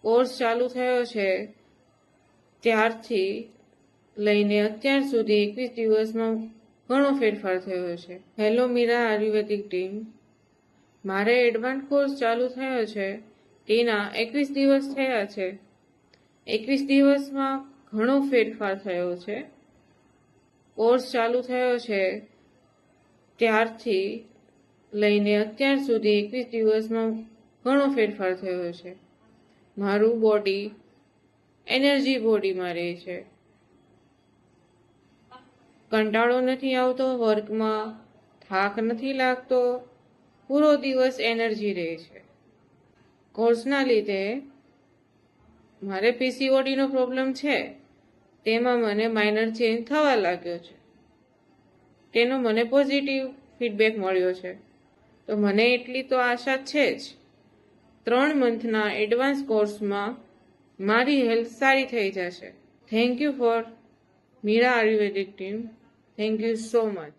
Course ચાલુ થયો છે ત્યારથી લઈને અત્યાર સુધી 21 દિવસમાં ઘણો ફેરફાર થયો છે. હેલો મીરા આયુર્વેદિક ટીમ, મારે એડવાન્સ કોર્સ ચાલુ થયો છે તેના 21 દિવસ થયા છે. 21 દિવસમાં ઘણો ફેરફાર થયો છે. કોર્સ ચાલુ થયો છે ત્યારથી લઈને અત્યાર સુધી 21 દિવસમાં ઘણો ફેરફાર થયો છે. મારું બોડી એનર્જી બોડીમાં રહે છે. કંટાળો નથી આવતો વર્કમાં, થાક નથી લાગતો, પૂરો દિવસ એનર્જી રહે છે. કોર્સના લીધે મારે પીસીઓડીનો પ્રોબ્લેમ છે તેમાં મને માઇનર ચેન્જ થવા લાગ્યો છે. તેનો મને પોઝિટિવ ફીડબેક મળ્યો છે. તો મને એટલી તો આશા છે જ 3 મંથના એડવાન્સ કોર્સમાં મારી હેલ્થ સારી થઈ જશે. Thank you for Meera Ayurvedic team. Thank you so much.